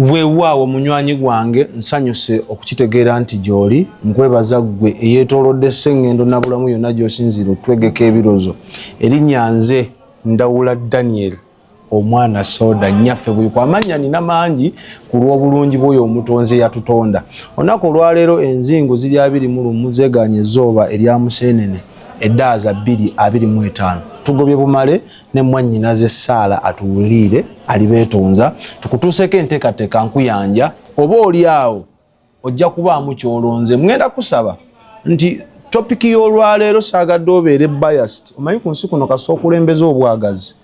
Weewaawo munywanyi gwange nsanyuse okukitegeera nti gy'oli nkwebaza ggwe eyeetoolodde Ssengendo Nabulamu yonna gy'osinziira otwegeka ebirozo erinnya nze Ndawula Daniel omwana Soda nnyaffe Buyikwa. Amannya nina mangi ku lw'obulungi bw'oyo omutonzi eyatutonda. Olunaku olwaleero enzingo ziri 21 zeegaanye ezzooba erya Museenene eddaaza 225. Tugobye bumale ne mwannyinaze Saala atuwulire alibeetonza tukutuuseko enteekateeka nkuyanja oba oli awo ojja kubaamu kyolonze. Ngenda kusaba nti topiki y'olwaleero saagadde obeere biased. Omanyi ku nsi kuno kasooka okulembeza obwagazi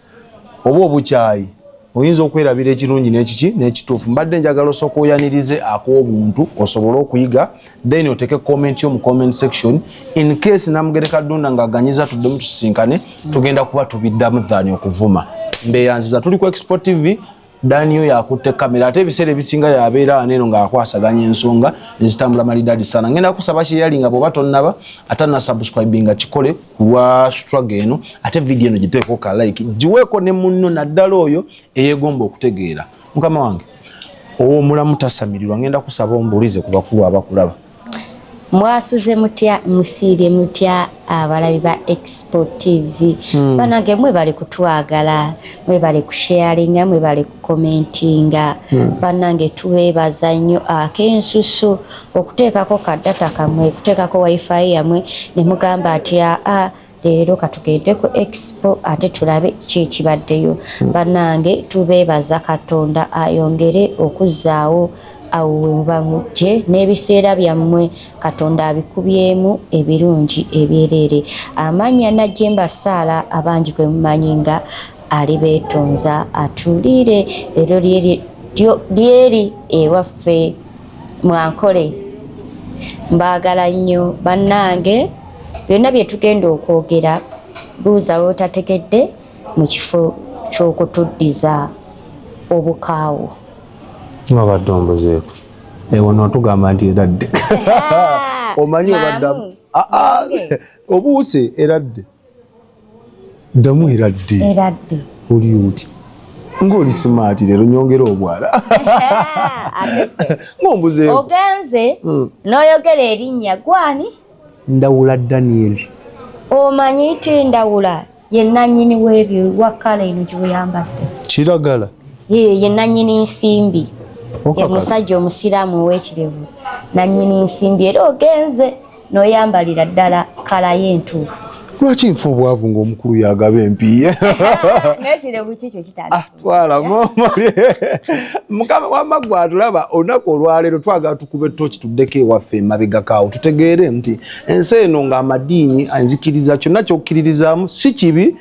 oba obukyayi oyinza okwerabira ekirungi n'ekiki n'ekituufu. Mbadde njagala osooka oyanirize ak'obuntu osobole okuyiga then oteke comment yo mu comment section in case Namugereka Ddunda ng'aganyiza tuddemu tusisinkane tugenda kuba tubiddamu dhani okuvuma. Mbeeyanziza tuli ku Export TV Daniel yakutte kamera ate ebiseera ebisinga yabeera aneeno ng'akwasaganya ensonga ezitambula malidaadi sana. Ngenda kusaba sharing bw'oba tonnaba ate na subscribinga kikole kulwa struggle eno ate video eno giteeko ka like giweeko ne munno naddala oyo eyeegomba okutegeera. Mukama wange omulamu tasamirirwa ngenda kusaba ombulize ku bakulu abakulaba. Mwasuze mutya musiire mutya abalabi ba Export TV. Banange mwe bali kutwagala, mwe bali kusharinga, mwe bali kukomentinga. Banange tuwebaza nnyo akensusu okuteekako kadata kamwe, kuteekako wifi yamwe ne mugamba ati leero katugende ku Expo ate tulabe kibaddeyo. Banange tubebaza Katonda ayongere okuzzaawo awo bamuje n'ebiseera byammwe Katonda abikubyemu ebirungi ebyerere. Amanya Najjemba Saala abangi kwe mumanyinga alibeetonza atulire ero lyeri ewaffe mwankole. Mbaagala nnyo bannange byonna bye tugenda okwogera buuza wootategedde mu kifo ky'okutuddiza obukaawo. Wabadde ombuzeeko ewo n'otugamba nti eradde omanyi obaddamu obuuse eradde ddamu eradde oli oti ng'oli simaati leero nyongera obwala ng'ombuzeeko ogenze n'oyogera erinnya gwani? Ndawula Daniel. Omanyi nti Ndawula ye nannyini w'ebyo wakala eno gy'oyambadde kiragala ye nannyini nsimbi. Ye musajja omusiraamu ow'ekirevu nannyini nsimbi era ogenze n'oyambalira ddala kala y'entuufu. Lwaki nfa obwavu ng'omukulu yagaba empiiye? N'ekirevu kikyo kitandika. Twala Mukama wamma gwe atulaba olunaku olwaleero twagala tukube ttoki tuddeko ewaffe emabegakaawo tutegeere nti ensi eno ng'amadiini enzikiriza kyonna ky'okkiririzaamu si kibi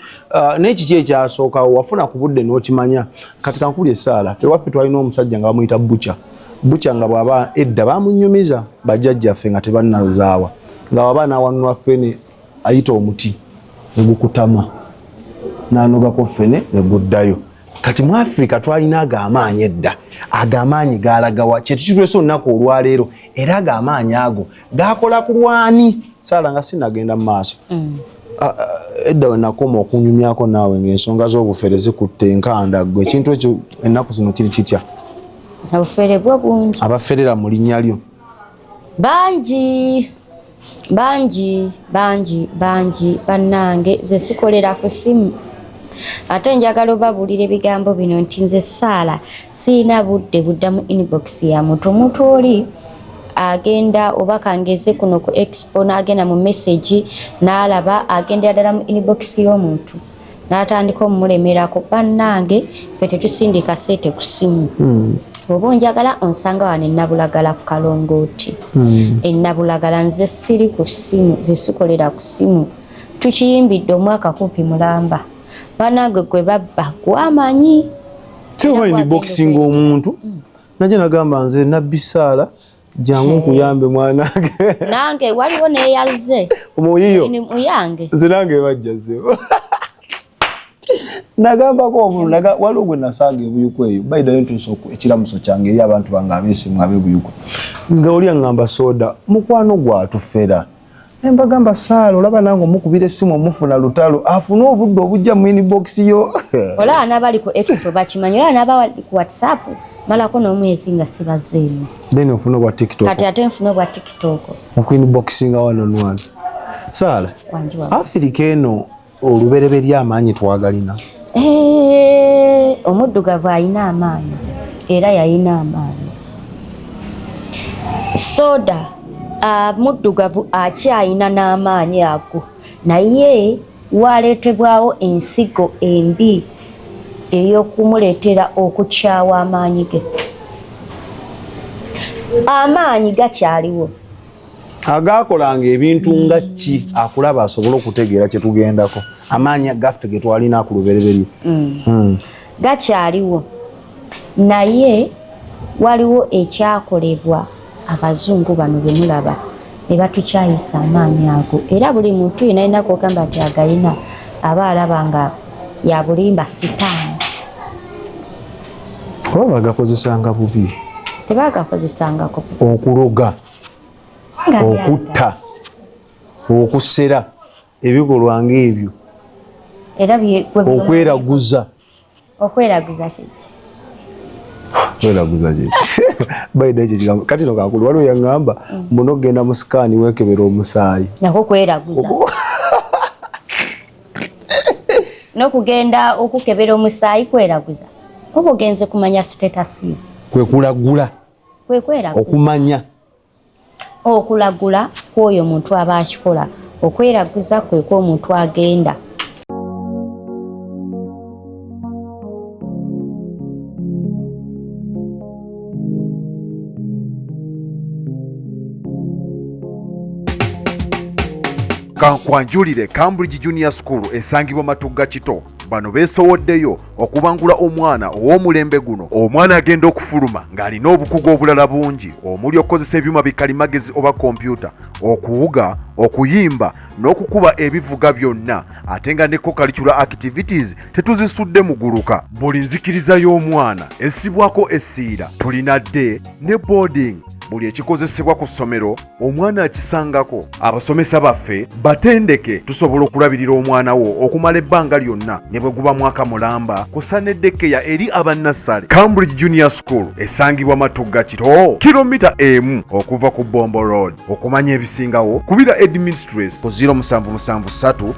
n'ekiki ekyasookawo wafuna ku budde n'okimanya. Kati kankuli essaala ewaffe twalina omusajja nga bamuyita Bucha nga bw'aba edda baamunnyumiza bajjajjaffe nga tebannazaawa nga waba n'awanunula ffene ayita omuti ne gukutama n'anogako ffene ne guddayo. Kati mu Afrika twalina ag'amaanyi edda ag'amaanyi gaalagawa kyetu kitulese olunaku olwaleero era ag'amaanyi ago gaakola ku lwani Saala nga sinagenda mu maaso. Edda we nakoma okunyumyako naawe ng'ensonga z'obufere zikutte enkanda ggwe ekintu ekyo ennaku zino kiri kitya? Obufere bwo bungi. Abaferera mu linnya lyo bangi bannange ze sikolera ku simu ate njagala obabuulira ebigambo bino nti nze Saala siina budde buddamu inbox ya omuntu oli agenda oba kangeze kuno ku Expo n'agenda mu message n'alaba agendera ddala mu inbox y'omuntu n'atandika omumulemerako. Bannange ffe tetusindika sente ku simu. Oba onjagala onsanga wano Ennabulagala ku Kalongooti. Ennabulagala nze siri ku simu zesikolera ku simu. Tukiyimbidde omwaka kumpi mulamba. Bannange gwe babba gwamanyi. Tewamanyi ni boxing omuntu. Najja nagamba nze Nabbi Saala jangu nkuyambe mwanange. Nange waliwo neeyazze. Omuyiyo. Muyange. Nze nange bajjazzeewo. Nagamba ko omuntu waliwo gwe nasanga ebuyuko eyo bayidayo ntuusa ekiramuso kyange eri abantu bange abeesimu ab'ebuyuko nga oli aŋŋamba Soda mukwano gwatufera nembagamba Saala olaba nange omukubira essimu omufuna lutalo afune obudde obujja mu inbox yo. Olaba n'abali ku Expo bakimanyi olaba n'abali ku WhatsApp malako n'omwezi nga sibazeemu then ofuna obwa TikTok kati ate nfuna obwa TikTok okwinboxinga wano nwana Sala Afrika eno olubereberye amaanyi twagalina omuddugavu alina amaanyi era yalina amaanyi soda muddugavu akyalina n'amaanyi ago naye waleetebwawo ensigo embi ey'okumuleetera okukyawa amaanyi ge amaanyi gakyaliwo agakolanga ebintu nga ki akulaba asobola okutegeera kye tugendako amaanyi gaffe ge twalina ku lubereberye gakyaliwo naye waliwo ekyakolebwa abazungu bano be mulaba ne batukyayisa amaanyi ago era buli muntu yena alina kwogamba nti agalina aba alaba nga yabulimba sitaani oba bagakozesanga bubi tebagakozesangako okuloga okutta okusera ebikolwa ng'ebyo era okweraguza kiki kweraguza kiki baida ekyo kigambo kati no kakulu waliwo yaŋŋamba muno ogenda mu sikaani weekebera omusaayi nako kweraguza n'okugenda okukebera omusaayi kweraguza oba ogenze kumanya sitetasi kwe kulagula okumanya okulagula kw'oyo omuntu aba akikola okweraguza kwe kw'omuntu agenda Kankwanjulire Cambridge Junior School esangibwa Matugga Kito bano beesowoddeyo okubangula omwana ow'omulembe guno omwana agenda okufuluma ng'alina obukugu obulala bungi omuli okukozesa ebyuma bikalimagezi oba kompyuta okuwuga okuyimba n'okukuba ebivuga byonna ate nga ne co-curricular activities tetuzisudde muguluka buli nzikiriza y'omwana essibwako essiira tulina dde ne boarding buli ekikozesebwa ku ssomero omwana akisangako abasomesa baffe batendeke tusobola okulabirira omwana wo okumala ebbanga lyonna ne bwe guba mwaka mulamba kusa n'eddekeya eri abannassale Cambridge Junior School esangibwa Matugga Kito kilomita emu okuva ku Bombo Road okumanya ebisingawo kubira administrates ku 0773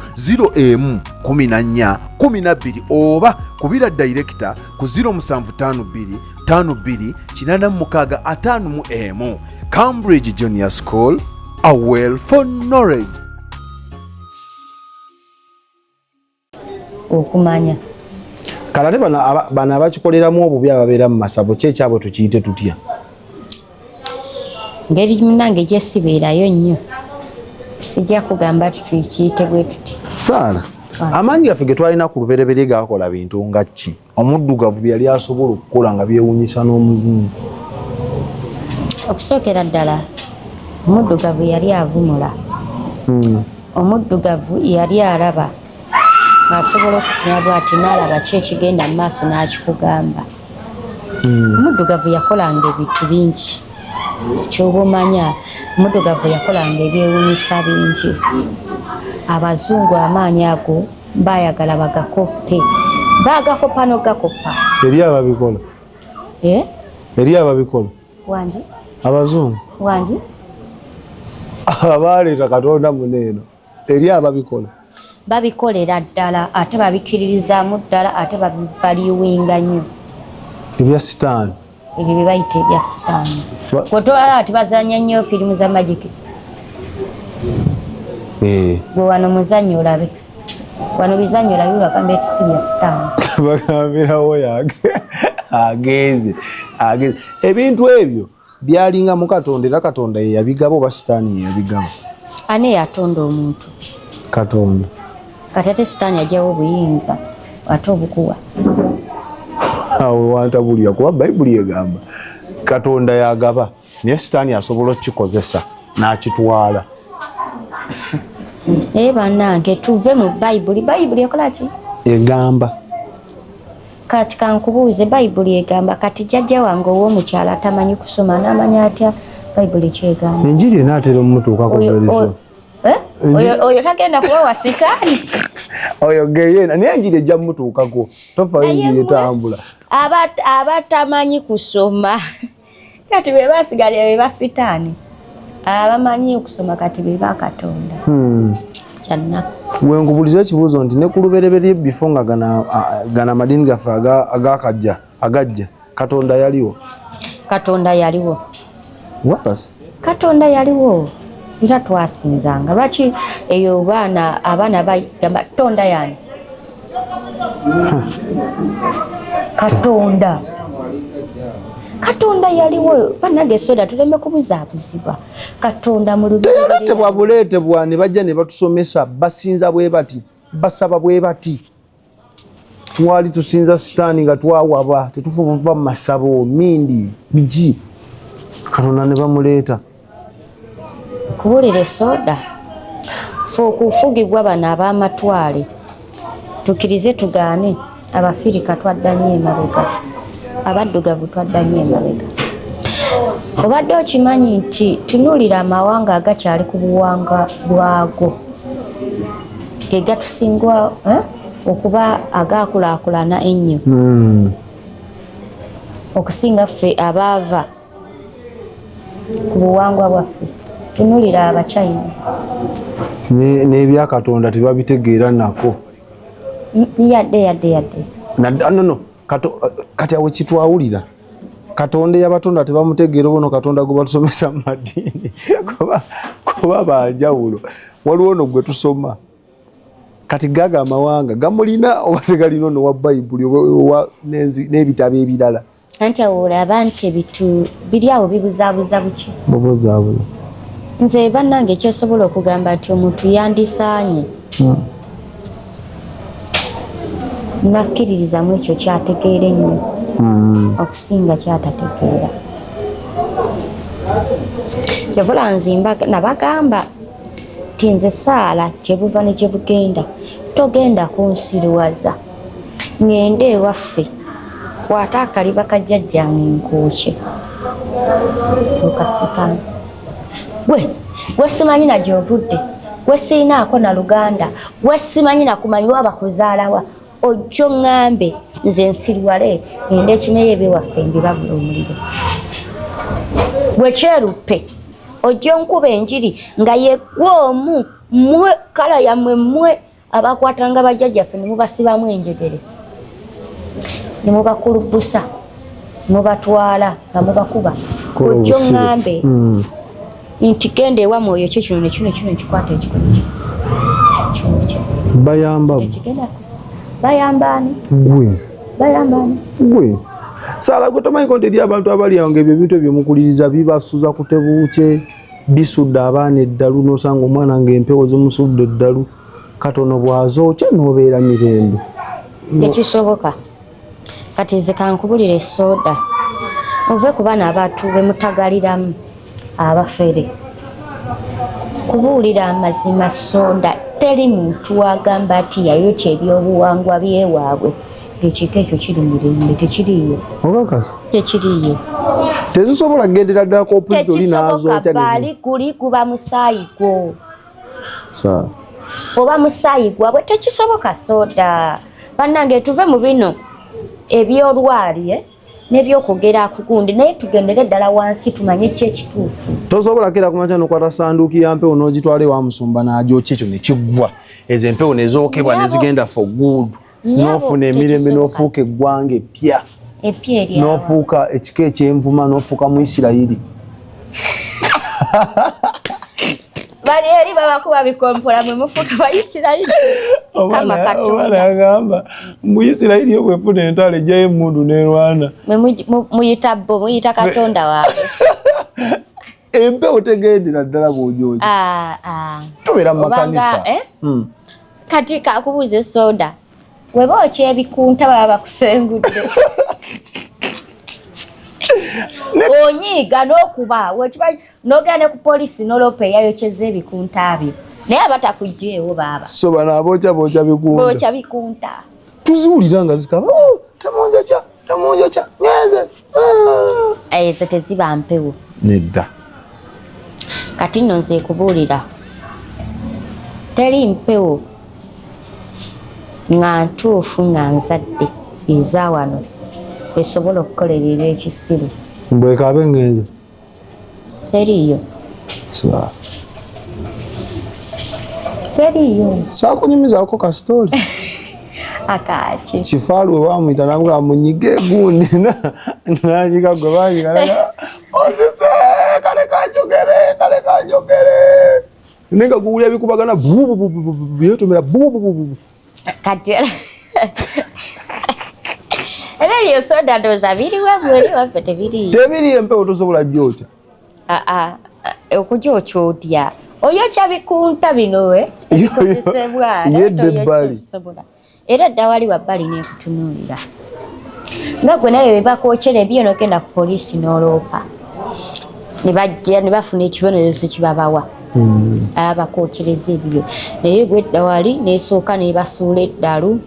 011412 oba kubira director ku 0752 528655 Cambridge Junior School, a well for knowledge. Okumanya kalate bana abakikoleramu obubi ababeera mu masabo kyekyabo tukiyite tutya ngeri munange gyesibeerayo nnyo sijja kugamba tukiyite bwe tuti Saala amaanyi gaffe ge twalina ku lubereberye gakola bintu nga ki omuddugavu byali asobola okukola nga byewuunyisa n'omuzungu okusookera ddala omuddugavu yali avumula omuddugavu yali alaba asobola okutunula bw'ati n'alaba ki ekigenda mu maaso n'akikugamba omuddugavu yakolanga ebintu bingi kyoba omanya omuddugavu yakolanga ebyewuunyisa bingi abazungu amaanyi ago baayagala bagakoppe baagakopa n'ogakoppa eri ababikola eri ababikola wangi abazungu wangi abaaleeta katonda muneeno eri ababikola babikolera ddala ate babikiririzaamu ddala ate baliwinga nnyo ebya sitaani ebyo bye bayita ebya sitaani kwetolala ati bazanya nnyo firimu za magiki gwe wano muzannyo olabe wano bizannyo olabe bagamba eti si bya sitaani bagambirawo agenze ebintu ebyo byalinga mu Katonda era Katonda ye yabigaba oba sitaani ye yabigaba ani yatonda omuntu Katonda kati ate sitaani ajjawo obuyinza ate obukuwa awo wantabulira kuba bayibuli egamba Katonda yagaba naye sitaani asobola okukikozesa n'akitwala naye bannange tuve mu bayibuli ekola ki egamba kati kankubuuze bayibuli egamba kati jjajja wange ow'omukyala tamanyi kusoma n'amanya atya bayibuli kyegamba enjiri enaatera omutuukako veriso oyo tagenda kuba wa sitaani oyo geyena naye enjiri ejja mmutuukako tofa enjiri etambula abatamanyi kusoma kati be basigalira be basitaani abamanyi okusoma kati be bakatonda kyannaku wenkubuliza ekibuuzo nti ne ku lubereberye bifo nga gana amadini gaffe agajja katonda yaliwo katonda yaliwo era twasinzanga lwaki eyo abaana bagamba tonda yani katonda yaliwo bannange soda tuleme kubuzaabuzibwa katonda mu buleetebwa ne bajja ne batusomesa basinza bwe bati basaba bwe bati twali tusinza sitaani nga twawaba tetufuba mu masabo mindi biki katonda ne bamuleeta kubulire soda fe okufugibwa bano ab'amatwale tukirize tugaane abafirika twaddanye emabega abaddugavu twaddanye emabega obadde okimanyi nti tunuulira amawanga agakyali ku buwanga bwago ge gatusingwa okuba agaakulaakulana ennyo okusinga ffe abaava ku buwangwa bwaffe tunuulira abachina n'ebyakatonda tebabitegeera nako yadde no kati awe kitwawulira katonda yabatonda tebamutegeera obono katonda gwe batusomesa mu madiini kuba banjawulo waliwo no gwe tusoma kati gaga amawanga gamulina oba tegalina ono wa bayibuli n'ebitabo ebirala anti awo olaba nti ebitu biri awo bibuzaabuza buki bubuzaabuza nze bannange ekyosobola okugamba nti omuntu yandisaanye nakkiririzamu ekyo kyategeera ennyo okusinga kyatategeera kyevula nzimba nabagamba ti nze saala kyebuva ne kyebugenda togenda kunsiriwaza ngende ewaffe kwata akaliba kajjajjange nkuuke lukasitaani gwe simanyi na gyovudde gwe siinaako na luganda gwe simanyi nakumanyiwa abakuzaalawa ojjo ŋŋambe nze nsiriwale ngende ekimeyo ebyewaffe mbibagula omuliro gwe kyeruppe ojjo nkuba enjiri nga yeggwe omu mmwe kala yammwe mmwe abakwatanga bajjajjaffe ne mubasibamu enjegere ne mubakulubusa mubatwala nga mubakuba ojjo ŋŋambe nti genda ewa mwoyo kyo kino nekino kikwata ekikoli bayambaani gwe saala gwe tomanyiko nti eri abantu abali awo ngaebyo ebintu ebyomukuliriza bibasuza kutebuuke bisudde abaana eddalu nosanga omwana ngaempewo zimusudde eddalu katono bwazookya nobeera mirembe tekisoboka kati nze kankubulira esooda muve ku baana abatu bemutagaliramu abafere kubuulira amazima sooda teri muntu wagamba ati yayokya ebyobuwangwa byewaabwe ekiko ekyo kiri mirembe tekiriiyo obakasi tekiriiyo tezisobola kugendera ddala kopulito tekisoboka bali kuli kuba musaayi gwo oba musaayi gwabwe tekisoboka sooda bannange tuve mu bino ebyolwali n'ebyokugera ku gundi naye tugendere ddala wansi tumanye ki ekituufu tosobola kera kumakya nokwata sanduuki ya mpewo n'ogitwala ewa musumba n'agyokya ekyo ne kiggwa ezo empewo ne zookebwa ne zigenda for good n'ofuna emirembe n'ofuuka eggwanga eppya n'ofuuka ekika ekyenvuma n'ofuuka mu Isirayiri bali eri babakuba bikompola mwe mufuuka Baisirayiri kama Katonda agamba mu Isirayiri yo bwefuna entalo ejjayo emmundu n'erwana muyita bo muyita Katonda waabwe empewo tegendera ddala bw'ojooja tubeera mu makanisa kati kakubuuza sooda we bookya ebikunta baba bakusengudde onyiiga n'okuba n'ogenda ku poliisi n'olopa eyayokyeza ebikunta byo naye abatakugjeewo baaba so bano abookya bikunta tuziwulira nga zikaba temunjokya ngenze ezo teziba mpewo nedda kati nno nze kubuulira teri mpewo nga ntuufu nga nzadde eza wano esobola okukolerera ekisiru. Mbwekabe ngenze. Teriyo. Teriyo. Sakunyumizaako ka story. Akaki. Kifaalu we bamuyita namuga munyige gundi nanyiga gwe banyiga ozise kale kanjogere nenga guwulya bikubagana byetumira kati Elio soda doza biriwa bweri wapete biri. Tebiri empewo tosobola jyotya. Okujja otya. Oyo kyabikunta bino we. Ebikozesebwa. Yedde bbali. Era dda wali wabbali n'ekutunuulira. Nga gwe naye bwe bakookyera ebyo n'ogenda ku poliisi n'oloopa. Ne bajja ne bafuna ekibonerezo kibabawa. Abakookyereza ebyo. Naye gwe dda wali n'esooka ne basuula eddalu.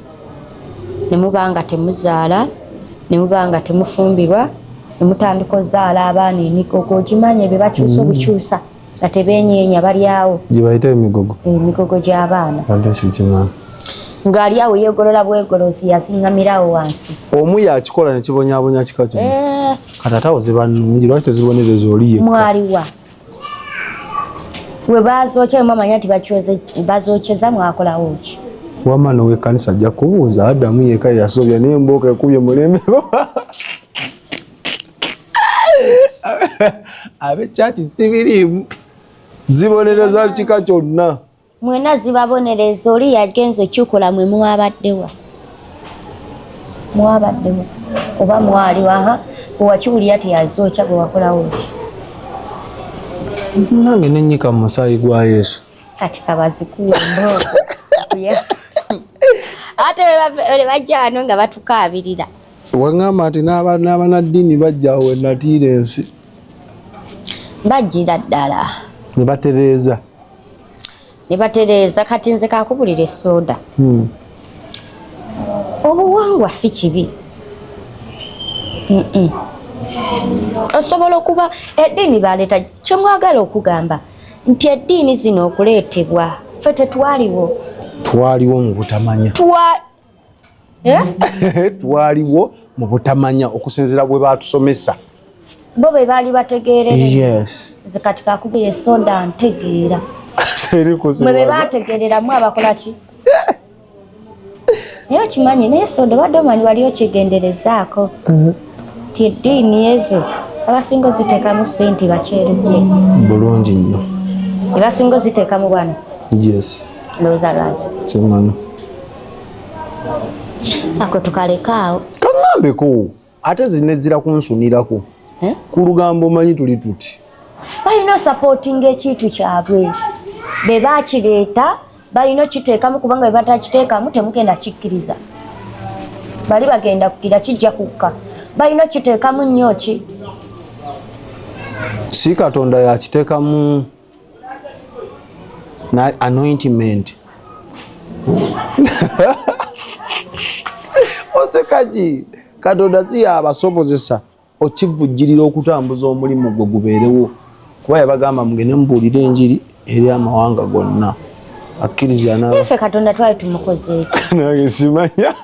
Ne muba nga temuzaala, ne muba nga temufumbirwa, ne mutandika ozaala abaana emigogo. Ogimanya bye bakyusa obukyusa nga tebeenyeenya bali awo. Gye bayita emigogo? Emigogo gy'abaana. Ate sikimanyi. Ng'ali awo yeegolola bwegolosi yazingamirawo wansi. Omu yakikola ne kibonyaabonya kika kino. Kati ate awo ziba nnungi lwaki tezibonereza oli yekka? Mwaliwa. We bazookya mwamanya nti bazookyeza mwakolawo ki? Wama n'ow'ekkanisa ajja kubuuza Adamu yekka yasobya naye embooka ekubye mulembe. Ab'ekyaki sibiriimu zibonereza kika kyonna. Mwena zibabonereza oli yagenza okikola mwe mwabaddewa. Mwabaddewa. Oba mwaliwa owakiwulira teyazookya bwe wakolawo ki? Nange nenyika mu musaayi gwa Yesu. Kati kabazikuwa embooka. Ate bajja wano nga batukaabirira. Wangamba nti n'abanaddiini bajja awo we natiira ensi. Bajjira ddala. Ne batereeza. Ne batereeza kati nze kaakubulira esooda. Obuwangwa si kibi. Osobola okuba eddiini baleeta kye mwagala okugamba nti eddiini zino okuleetebwa ffe tetwaliwo. Twaliwo mu butamanya. Twaliwo mu butamanya okusinziira bwe batusomesa. Bo be baali bategeerere. Yes. Nze kati kaakubulira esooda ntegeera. Mwe be baategeereramu abakola ki? Naye okimanyi naye esooda obadde omanyi wali okigenderezaako. Ti eddiini ezo abasinga oziteekamu ssente bakyeruye. Bulungi nnyo. Ne basinga oziteekamu bwana? Yes. Ndowooza lwaki? Simanyi. Ako tukalekaawo. Kaŋŋambeko ate zinezira kunsunirako. Ku lugambo omanyi tuli tuti. Balina osapootinga ekintu kyabwe. Be baakireeta balina okiteekamu kubanga bwe batakiteekamu temugenda kikkiriza. Bali bagenda kukkira kijja kukka. Balina okiteekamu nnyo ki? Si Katonda yakiteekamu na anointment. Osekaji Katonda si abasobozesa okivujjirira okutambuza omulimu gwe gubeerewo. Kuba yabagamba mugende mubuulire enjiri eri amawanga gonna. Akkiriza na Ffe Katonda twali tumukoze eki? Nange simanya.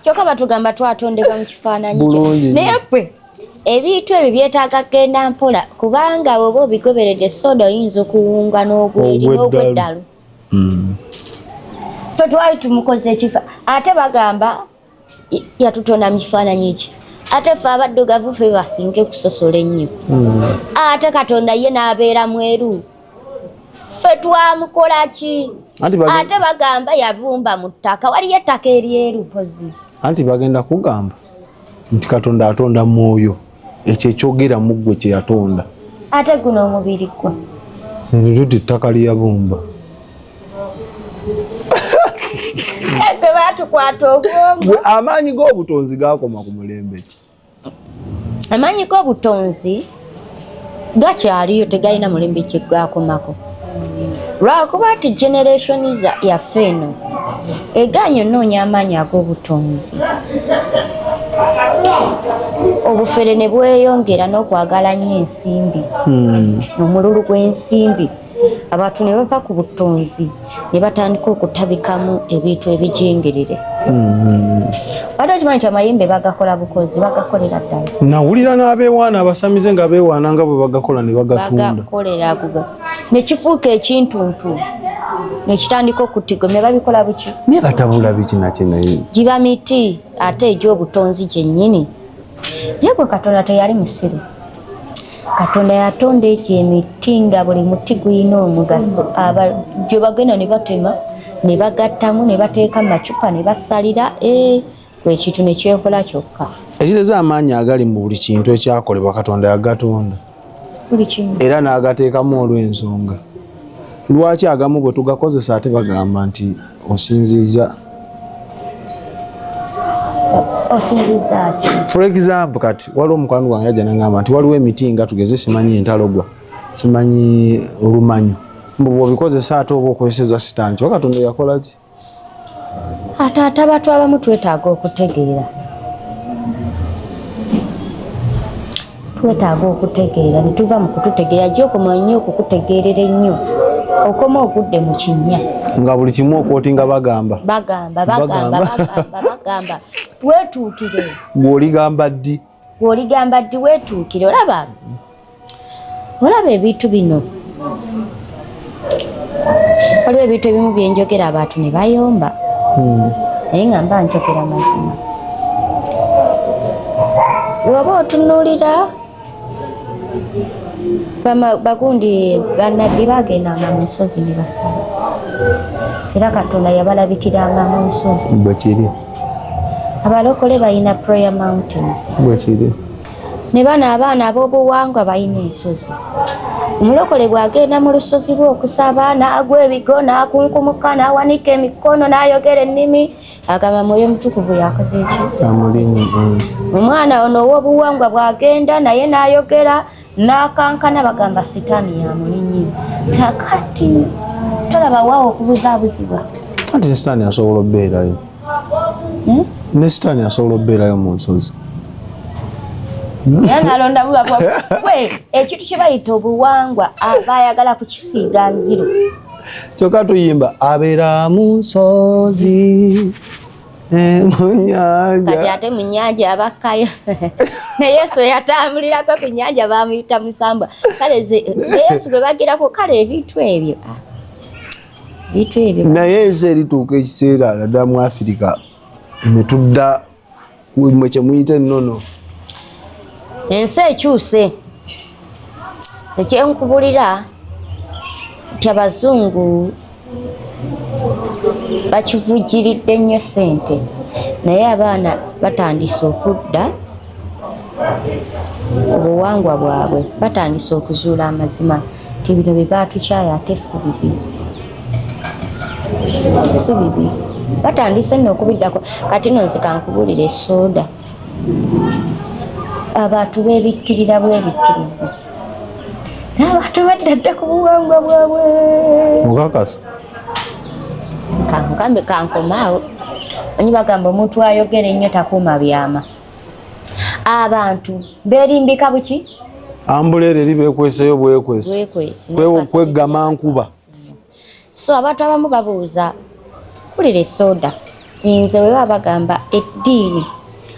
Kyokka batugamba twatondebwa mu kifaananyi kye. Naye ggwe ebintu ebyo byetaaga kgenda mpola kubanga oba obigoberedde soda oyinza okuwunga n'ogweri n'ogweddalu. Ffe twali tumukoze ekifa ate bagamba yatutonda mu kifaananyi kye. Ate ffe abaddugavu ffe basinge kusosola ennyo. Ate Katonda ye n'abeera mweru. Ffe twamukola ki? Ate bagamba yabumba mu ttaka waliyo ettaka eryeru pozi. Anti bagenda kugamba nti Katonda atonda mwoyo ekyo ekyogera mu ggwe kye yatonda. Ate guno omubiri gwe. Ntuti ttaka lyabumba. Ate batukwata obwongo. Amaanyi g'obutonzi gaakoma ku mulembe ki? Amaanyi g'obutonzi gakyaliyo tegalina mulembe kye gaakomako. Lwakuba ti generation yaffe eno eganya onnoonya amaanyi ag'obutonzi. Obufere ne bweyongera n'okwagala nnyo ensimbi. Omululu gw'ensimbi. Abantu ne bava ku butonzi ne batandika okutabikamu ebintu ebijengerere. Watu chimanyi kya mayimbe bagakola bukozi bagakolera ddala. Nawulira n'abeewaana abasamize nga beewaana nga bwe bagakola ne bagatunda. Bagakolera buga. Ne kifuuka ekintuntu. Ne kitandika okutigomya babikola buki? Ne batabula biki nakyo naye. Giba miti ate egy'obutonzi gyennyini. Naye gwe Katonda teyali musiru. Katonda yatonda ekyo emiti nga buli muti gulina omugaso. Gye bagenda ne batema ne bagattamu ne bateeka mu macupa ne basalira kwe kintu ne kyekola kyokka. Ekireza amaanyi agali mu buli kintu ekyakolebwa Katonda yagatonda. Buli kimu. Era n'agateekamu olw'ensonga. Lwaki agamu bwe tugakozesa ate bagamba nti osinziza. Osinziza ki? For example kati waliwo omukwano gwange yajja n'agamba nti waliwo emiti nga tugeze simanyi entalogwa simanyi olumanyu bw'obikozesa ate oba okozeseza sitaani kiba Katonda yakola ki? Ate abantu abamu twetaaga okutegeera. Twetaaga okutegeera ne tuva mu kututegeera jjo okumanya nnyo okukutegeerera ennyo okoma ogudde mu kinnya. Nga buli kimu okwotinga bagamba. Bagamba. Weetuukire. Gw'oligamba ddi? Gw'oligamba ddi weetuukire. Olaba ebintu bino. Waliwo ebintu ebimu byenjogera abantu ne bayomba. Naye nga mba njogera mazima. Bw'oba otunuulira bagundi bannabbi bagendanga mu nsozi ne basala. Era Katonda yabalabikiranga mu nsozi. Bwe kiri. Abalokole balina prayer mountains. Bwe kiri. Ne bano abaana ab'obuwangwa balina ensozi. Omulokole bw'agenda mu lusozi lw'okusaba n'agwa ebigo n'akunkumuka n'awanika emikono n'ayogera ennimi agamba Mwoyo Mutukuvu yakoze eki? Amulinnya. Omwana ono ow'obuwangwa bw'agenda naye n'ayogera n'akankana bagamba sitaani yamulinnye. Kakati tolaba waawo okubuzaabuzibwa. Anti ne sitaani asobola obbeerayo. Ne sitaani asobola obbeerayo mu nsozi. Yangalonda bubako ekintu kye bayita obuwangwa aba ayagala kukisiiga nziro. Kyokka tuyimba abeera mu nsozi mu nnyanja. Kati ate mu nnyanja abakkayo ne Yesu yatambulirako ku nnyanja bamuyita Musambwa. Kale Yesu bwe bagirako kale ebintu ebyo naye ensi erituuka ekiseera naddala mu Afirika ne tudda mwe kye muyita ennono. Ensi ekyuse. Ekyenkubulira nti Abazungu bakivugiridde nnyo ssente naye abaana batandise okudda obuwangwa bwabwe batandise okuzuula amazima nti bino bye baatukyaya ate si bibi. Si bibi. Batandise nno okubiddako. Kati nno nzika nkubulira esooda. Abantu beebikkirira bwebikkirize. N'abantu baddadde ku buwangwa bwabwe. Mukakasa. Kankambe kankomaawo. Manyi bagamba omuntu ayogera ennyo takuuma byama. Abantu beerimbika buki? Ambuleera eri beekweseyo bwekwese. Kweggama nkuba. So abantu abamu babuuza kulira esooda. Nze we baba bagamba eddiini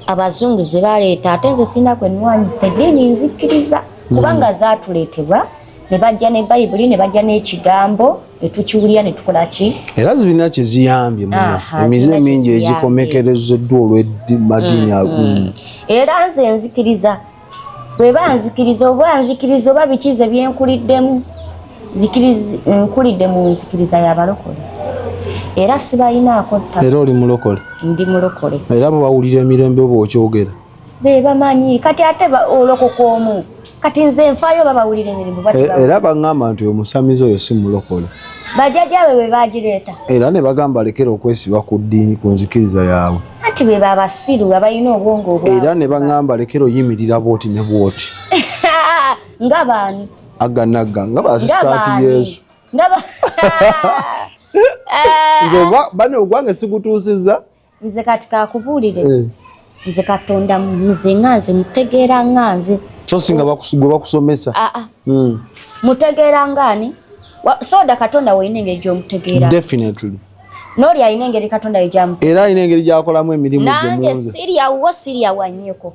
Abazungu ze baleeta ate nze sina kwenwanyisa eddiini nzikkiriza kubanga zaatuleetebwa ne bajja ne Bayibuli ne bajja n'ekigambo ne tukiwulira ne tukola ki? Era zibina kye ziyambye muna emize mingi egikomekerezeddwa olw'amadiini ago. Era nze nzikiriza bwe banzikiriza oba bikize byenkuliddemu nkulidde mu nzikiriza y'abalokole. Era sibayinaako ttaka. Era oli mulokole? Ndi mulokole. Era bo bawulira emirembe oba okyogera? Be bamanyi kati ate olokoka omu kati nze nfaayo babawulira emirimu. Era baŋŋamba nti omusamizi oyo si mulokole. Bajjajjaabe bwe bagireeta. Era ne bagamba lekera okwesiba ku ddiini ku nzikiriza yaabwe. Anti be babasiru abalina obwongo obwawe. Era ne bagamba lekera oyimirira bwoti ne bwoti. Nga baani? Aganaga nga basitaati Yesu. Nze bane ogwange sigutuusizza. Nze kati kakubuulire. Nze Katonda nze nganze mutegeera nganze. So singa gwe bakusomesa. Mutegeera ngani? Soda Katonda woyina engeri gy'omutegeera. Definitely. noli alina engeri Katonda yejamu era alina engeri gyakolamu emirimu gye nange munze sirya wanyeko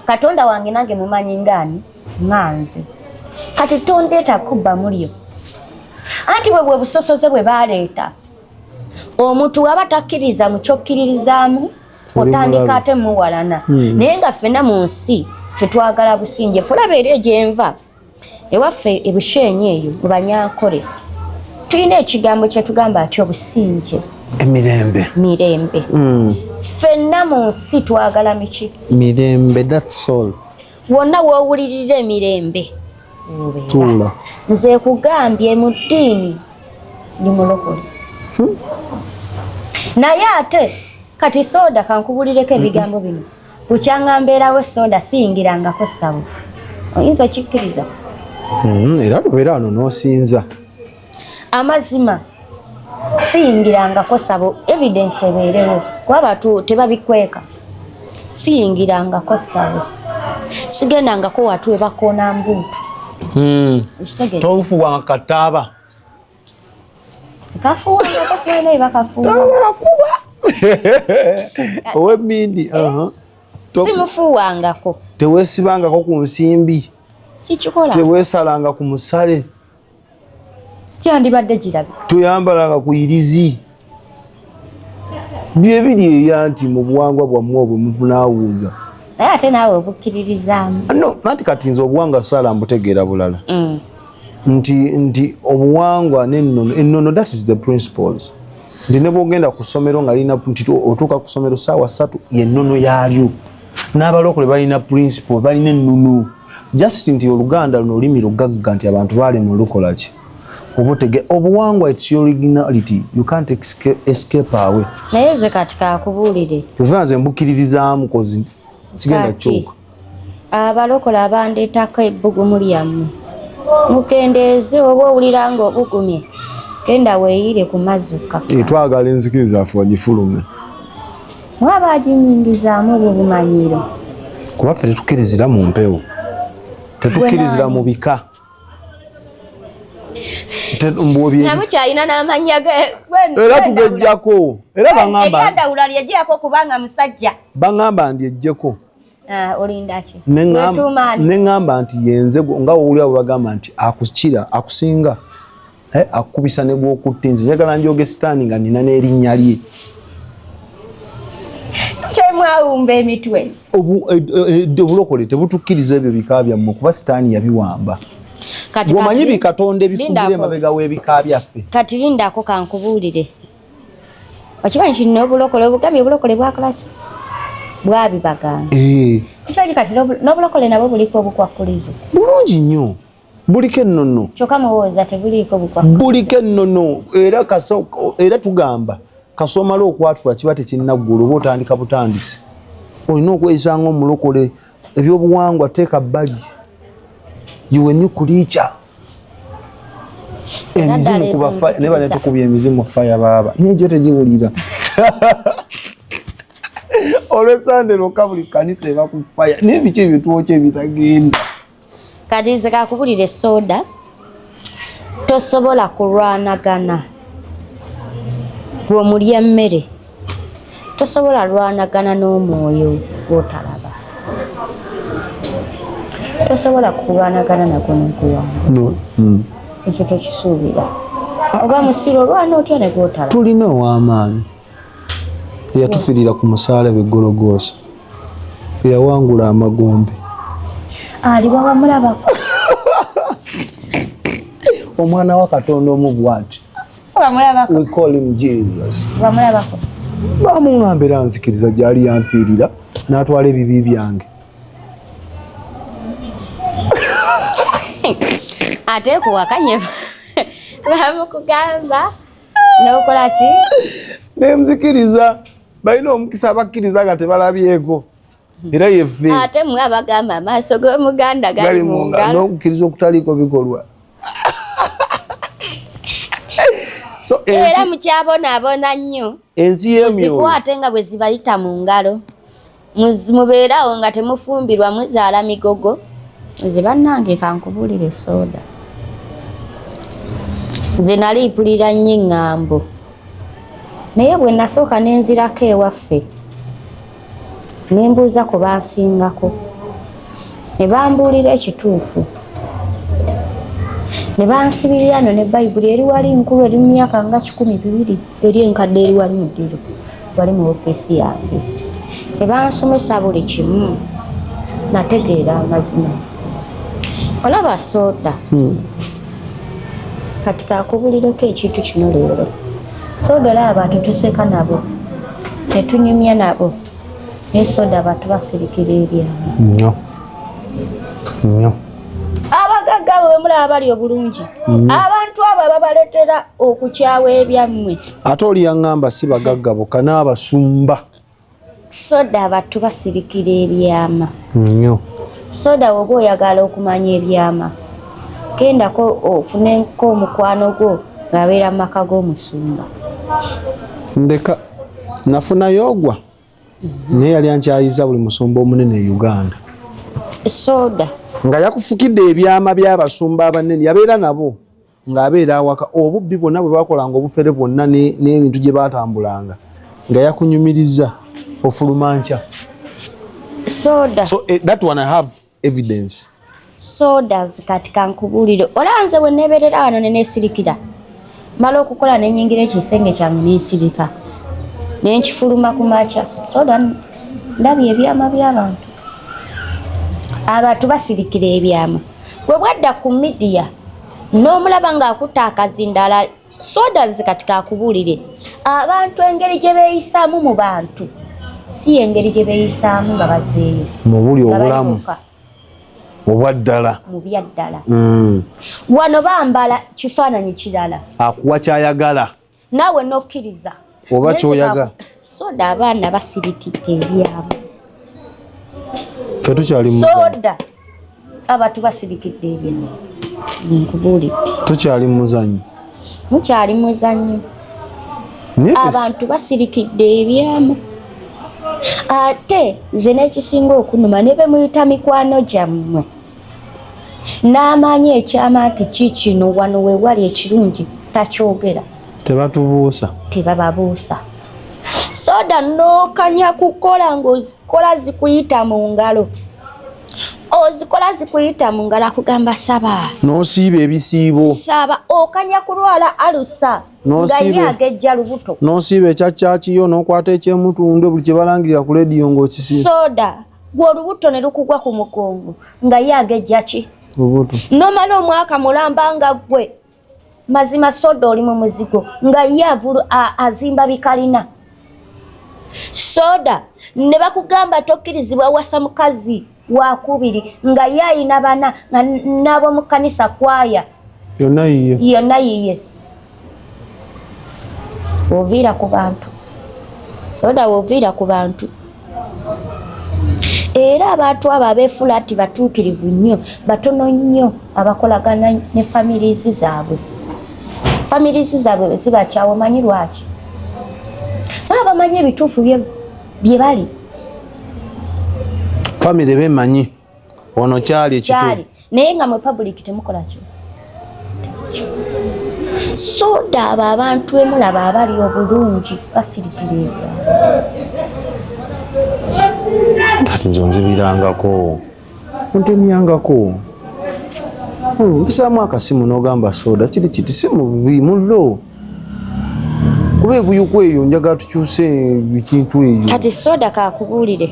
Katonda wange nange mumanyi ngani nganze kati tondeeta kubba mulyo anti bwe busosoze bwe baleeta omuntu waba takkiriza mu kyokkiririzaamu otandika ate muwalana naye nga ffenna mu nsi ffe twagala businge fulaba era gyenva ewaffe ebushenyi eyo mu Banyankole tulina ekigambo kye tugamba ati obusinge mirembe ffenna mu nsi twagala miki mirembe that's all wonna woowulirira emirembe tula nze kugambye mu ddiini ndi mulokole naye ate kati soda kankubulireko ebigambo bino bukyanga mbeerawo soda siyingirangako ssabo oyinza okikkiriza era lubeera wano n'osinza amazima siyingirangako ssabo evidence ebeerewo kuba abantu tebabikweka siyingirangako ssabo sigendangako watu ebakoona mbuutu tofuwanga kataaba sikafuwangako sibana ebakafuwa ow'emmindi simufuwangako teweesibangako ku nsimbi sikikola teweesalanga ku musale kyandibadde girabe toyambalanga ku irizi byebiri eya nti mu buwangwa bwammwe obwe muvunaawuuza naye ate naawe obukkiririzaamu no nanti kati nze obuwangwa sala mbutegeera bulala nti obuwangwa n'ennono that is the principles nti ne bwogenda ku ssomero nga lina nti otuuka ku ssomero ssaawa 3 yennono yaalyo n'abalokole balina principle balina ennono just nti Oluganda luno olulimi lugagga nti abantu balema olukola ki obutege obuwangwa its originality you can't escape away naye ze kati kakubuulire nze mbukkiririzaamu kozi kigenda kyuka abalokole abandeetako ebbugumu lyammwe mukendeeze oba owulira nga obugumye genda weeyire ku mazzi okkaka twagala enzikiriza afe wagifulume mwaba aginyingizaamu obwo bumanyiro kuba ffe tetukkirizira mu mpewo tetukkirizira mu bika namukyalina n'amanya era tugejjako era eryandawula lyegirako kubanga musajja baŋŋamba ndi ejjeko olindaki neŋŋamba nti yenze nga wowulira bwe bagamba nti akukira akusinga akukubisa ne gw'okutte nze njagala njoge sitaani nga nina n'erinnya lye kyemwawumba emitwe obulokole tebutukkiriza ebyo bika byammwe kuba sitaani yabiwamba gwomanyi bikatonda ebifugire emabega w'ebika byaffe kati lindako kankubuulire okimanyi kirina obulokole obugambye obulokole bwakolaki bwabibagamba kimanyi kati n'obulokole nabwo buliko obukwakkulizo bulungi nnyo buliko ennono kyokka muwooza tebuliiko bukwakkulizo buliko ennono era tugamba kasomala okwatula kiba tekinnaggula oba otandika butandisi olina okweyisanga omulokole ebyobuwangwa teeka bbali yiwenyu kulica emizimu kuba ne bane tukubya emizimu faya baaba niyo tegiwulira olwesande lwokka buli kanisa eba ku faya n'ebiki ebyo twokya ebitagenda kati nze kakubulira esoda tosobola kulwanagana bw'omulya emmere tosobola lwanagana n'omwoyo gwotalaba tosobola kulwanagana nagwo n'okuwanga ekyo tokisuubira oba musiro olwana otya ne gwotalaba tulina ow'amaanyi eyatufirira ku musaala b'eggologoosa eyawangula amagombe aliwa wamulabako omwana wa Katonda omu bwati wamulabako we call him Jesus wamulabako bamuŋŋamba era nzikiriza gyali yanfiirira n'atwala ebibi byange ate kuwakanye bamukugamba n'okola ki nemuzikiriza balina omukisa abakkiriza nga tebalabyeko era yeffe ate mwe abagamba amaaso g'omuganda gali mu ngalo n'okukkiriza okutaliiko bikolwa era mukyabonaabona nnyo ensi y'emyoyo muzikwate nga bwe zibayita mu ngalo mubeerawo nga temufumbirwa muzaala migogo nze bannange kankubulire soda nze nali mpulira nnyo eŋŋambo naye bwe nasooka nenzirako ewaffe nembuuza ku bansingako ne bambuulira ekituufu ne bansibirira no ne bayibuli eri wali nkulu eri mu myaka nga 12 eri enkadde eri wali mu ddiro wali mu ofiisi yange ne bansomesa buli kimu nategeera amazima olaba soda kati kakubulireko ekintu kino leero soda olaba abantu tuseka nabo tetunyumya nabo naye soda abantu basirikira ebyama nnyo abagagga bwe mulaba bali obulungi abantu abo babaletera okukyawa ebyammwe ate oli yaŋŋamba si bagagga bokka n'abasumba soda abantu basirikira ebyama nnyo soda woba oyagala okumanya ebyama gendako ofuneko omukwano gwo ng'abeera mu maka g'omusumba ndeka nafunayo ogwa naye yali ankyayiza buli musumba omunene e Uganda soda nga yakufukidde ebyama by'abasumba abanene yabeera nabo ng'abeera awaka obubbi bwonna bwe bakolanga obufere bwonna n'ebintu gye baatambulanga nga yakunyumiriza ofuluma nkya soda so that one I have evidence sodas kati kankubuulire olanze bwe neeberera wano neneesirikira mala okukola nenyingira ekisenge kyange nensirika nenkifuluma ku makya soda ndabye ebyama by'abantu abantu basirikira ebyama gwe bwadda ku midiya n'omulaba ng'akutta akazindala sodas kati kakubuulire abantu engeri gye beeyisaamu mu bantu si engeri gye beeyisaamu nga bazeeyo mu buli obulamu obwaddala mu byaddala wano bambala kifaananyi kirala akuwa kyayagala naawe nokkiriza oba kyoyaga soda abaana basirikidde ebyabo tetukyali soda abantu basirikidde ebyabo nkubuulidde tukyali muzannyo mukyali muzannyo abantu basirikidde ebyama ate nze n'ekisinga okunuma ne be muyita mikwano gyammwe n'amanyi ekyama nti kikino wano we wali ekirungi takyogera tebatubuusa tebababuusa soda n'okanya kukola ng'ozikola zikuyita mu ngalo ozikola zikuyita mu ngalo akugamba saba n'osiiba ebisiibo saba okanya kulwala alusa nga ye agejja lubuto n'osiiba ekyakyakiyo n'okwata ekyemutundu buli kye balangirira ku lediyo ng'okisiiba soda gwe olubuto ne lukugwa ku mugongo nga ye agejja ki lubuto nomala omwaka mulamba nga gwe mazima soda oli mu muzigo nga ye azimba bikalina soda ne bakugamba tokkirizibwa wasa mukazi wakubiri nga ye ayina bana nabo mu kanisa kwaya yonna yiye oviira ku bantu soda woviira ku bantu era abantu abo abeefula ati batuukirivu nnyo batono nnyo abakolagana ne famirizi zaabwe bwe zibakyawa omanyi lwaki bamanyi ebituufu bye bali famire bemanyi ono kyali ekituufu naye nga mu public temukola ki soda abo abantu emulaba abali obulungi basirikira ebyabo kati nzo nzibirangako ntemyangako mpisaamu akasimu n'ogamba soda kiri kiti si mu bibi mullo kuba ebuyuku eyo njagala tukyuse ekintu eyo kati soda kakubuulire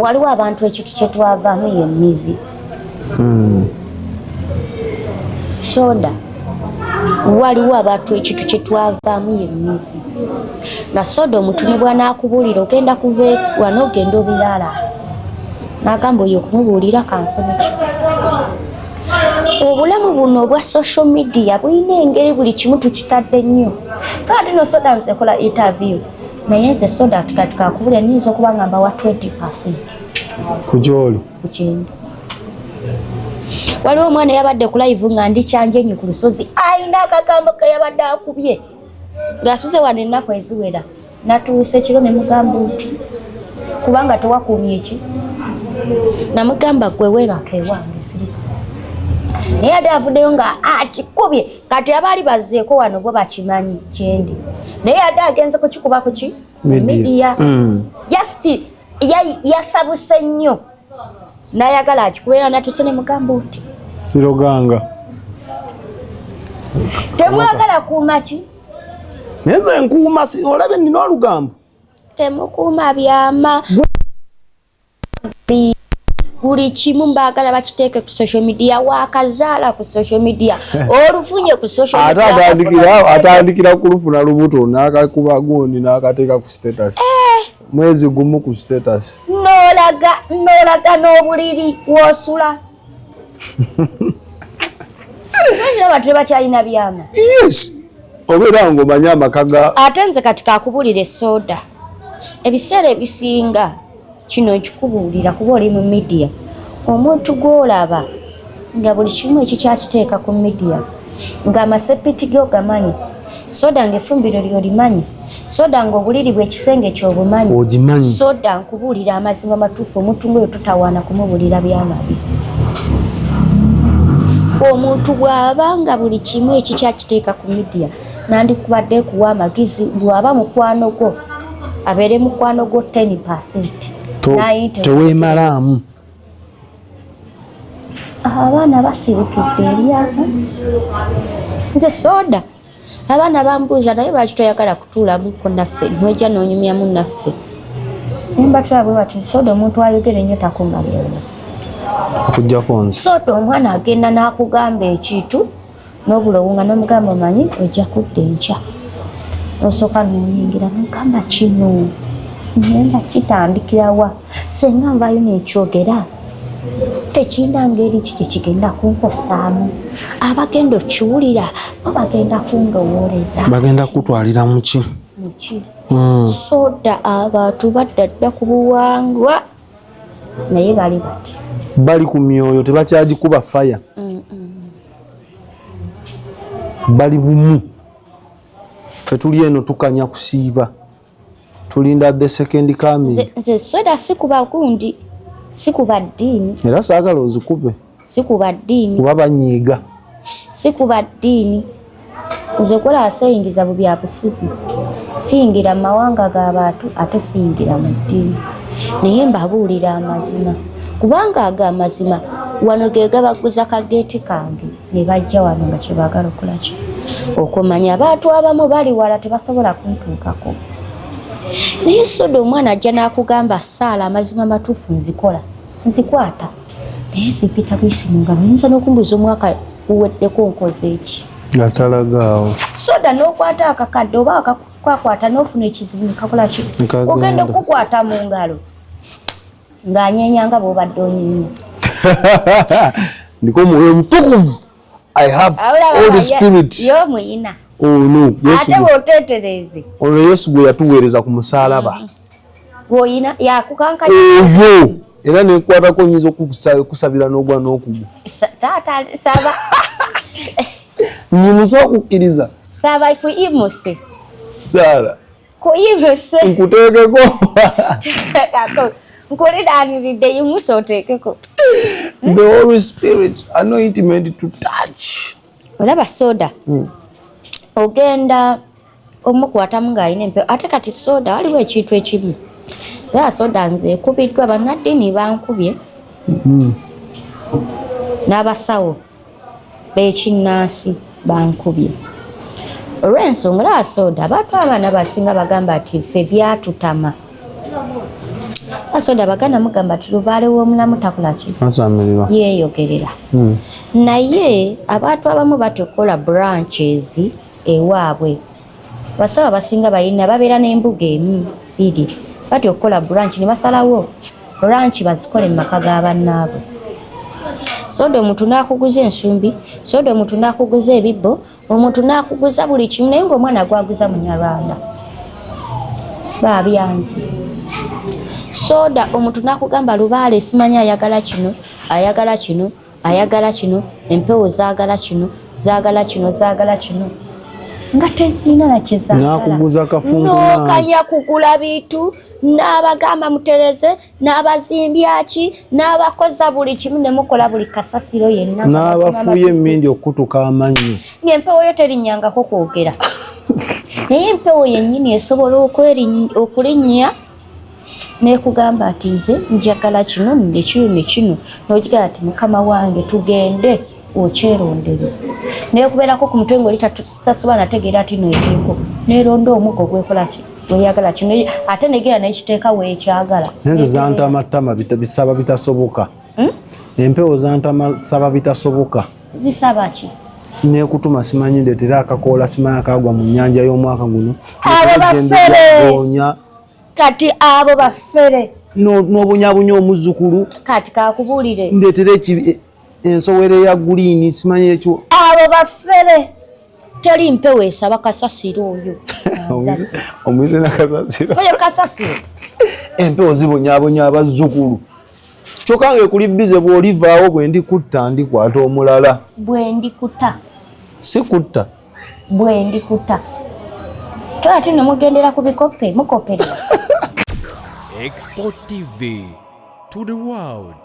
waliwo abantu ekintu kye twavaamu y'emmizi soda waliwo abantu ekintu kye twavaamu y'emmizi nga soda omuntu ne bw'anaakubuulira ogenda kuva wano ogenda obiraalasi n'agamba oyo okumubuulira kanfune ki obulamu buno obwa social media bulina engeri buli kimu tukitadde nnyo kati no soda nze kola interview naye nze soda tukakubulira niyinza okuba nga mbawa 20% kugyoli kukyenda waliwo omwana yabadde ku live nga ndi kyanjenyi ku lusozi ayina akagambo ke yabadde akubye ng'asuze wano ennaku eziwera natuuse ekiro ne mugamba nti kubanga tewakuumye eki namugamba gwe weebaka ewange sirika naye ate avuddeyo nga akikubye kati abaali bazzeeko wano bo bakimanyi kyendi naye ate agenze kukikuba kuki media just yasabuse nnyo n'ayagala akikubeera natuse ne mugamba oti siroganga temwagala kuuma ki nenze nkuuma olabe nina olugambo temukuuma byama buli kimu mbaagala bakiteeke ku social media wakazaala ku social media olufunye ku social media atandikira kulufuna lubuto n'akakuba gundi n'akateeka ku status mwezi gumu ku status n'olaga n'obuliri wosula abantu bakyalina byama yes obeera ng'omanya amaka ga ate nze kati kakubulira soda ebiseera ebisinga kino nkikubuulira kuba oli mu media omuntu gw'olaba nga buli kimu ekikyakiteeka ku media ng'amasepiti ge ogamanyi soda ng'effumbiro ly'olimanyi soda ng'obuliri bw'ekisenge ky'obumanyi ogimanyi soda nkubuulira amazima matuufu omuntu ng'oyo totawaana kumubulira byamabi omuntu bw'aba nga buli kimu ekikyakiteeka ku media nandikubadde kuwa amagezi bw'aba mukwano gwo abeere mukwano gwo 10% teweemalaamu abaana basirikidde eryaka nze soda abaana bambuuza naye lwaki toyagala kutuulamuko naffe nojja n'onyumyamu naffe nembatula bwe bati soda omuntu ayogera ennyo takungabyona okujjako nze soda omwana agenda n'akugamba ekintu n'obulowunga n'omugamba omanyi ojja kudda enkya nosooka nonyingira nogamba kino ngenda kitandikirawa senga nvayo nekyogera tekirina ngeri ki kyekigenda kunkosaamu abagenda okiwulira bo bagenda kundowooleza bagenda kutwalira muki soda abantu baddadda ku buwangwa naye bali bati bali ku myoyo tebakyagikuba faya bali bumu fe tuli eno tukanya kusiiba tulinda the second coming nze soda sikuba gundi sikuba ddiini era saagala ozikube sikuba ddiini kuba banyiiga sikuba ddiini nze okola seyingiza bu byabufuzi siyingira mu mawanga g'abantu ate siyingira mu ddiini naye mbabuulira amazima kubanga ago amazima wano ge gabaguza kageeti kange ne bajja wano nga kyebaagala okulaki okumanya abantu abamu bali wala tebasobola kuntuukako naye soda omwana ajja n'akugamba saala amazima matuufu nzikwata naye zipita bwisi mu ngalo nyinza n'okumbuuza omwaka guweddeko nkoze eki atalagaawo soda n'okwata akakadde oba akakwakwata n'ofuna ekizibu nekakola ki ogenda okukukwata mu ngalo ng'anyenyanga bw'obadde onyenya ndiko mwoyo mutukuvu I have all the spirit yo muyina ono ate bw'oteetereze ono Yesu gwe yatuweereza ku musaalaba bw'oyina yakukanka eyo era nenkwatako nyinza okusabira n'ogwa n'okugwa taata saba nyimusa okukkiriza saba kuyimuse saala kuyimuse nkuteekeko nkuliranyiridde yimusa oteekeko the Holy Spirit anointment to touch olaba soda ogenda omukwatamu ng'alina empewo ate kati soda waliwo ekintu ekimu era soda nze ekubiddwa bannaddiini bankubye n'abasawo b'ekinnansi bankubye olw'ensonga olaba soda abantu abaana basinga bagamba ati ffe byatutama soda baganda mugamba ati lubaale w'omulamu takola ki yeeyogerera naye abantu abamu batekola branches ewaabwe basawo abasinga balina babeera n'embuga emu iri batya okukola branch ne basalawo branch bazikole mu maka g'abannaabwe soda omuntu n'akuguza ensumbi soda omuntu n'akuguza ebibbo omuntu n'akuguza buli kimu naye ng'omwana gwaguza munyarwanda babyanzi soda omuntu n'akugamba lubaale simanyi ayagala kino ayagala kino ayagala kino empewo zaagala kino zaagala kino zaagala kino nga tezina nakyezaagala n'okanya kugula bintu n'abagamba mutereze n'abazimbyaki n'abakoza buli kimu ne mukola buli kasasiro yenna n'abafuuye emmindi okutuka amannyo ng'empewo yo terinyangako kwogera naye empewo yennyini esobola okulinnya nekugamba ati nze njagala kino nekino nogigala ati mukama wange tugende okyerondere nekubeerako ku mutwe ng'oli tasobola nategeera ati noeteeko neronda omugo gwekolaki weyagala kino ate negera nekiteeka weekyagala nenze zantamatama bisaba bitasoboka empewo zantamasaba bitasoboka zisaba ki nekutuma simanyi ndeetera akakoola simanyi akagwa mu nnyanja y'omwaka guno abo kati abo baffere n'obunyabunya omuzzukulu kati kakubuulire ndeetera ensowere ya guliini simanyi ekyo abo baffere teri mpewo esaba kasasiro oyo omuyise nakasasiro oyo kasasiro empewo zibonyabonya abazzukulu kyokka ng'ekuli bize bw'olivaawo bwe ndikutta ndikwata omulala bwe ndikuta si kutta bwe ndikuta ate nemugendera ku bikope mukoperera Export TV to the world.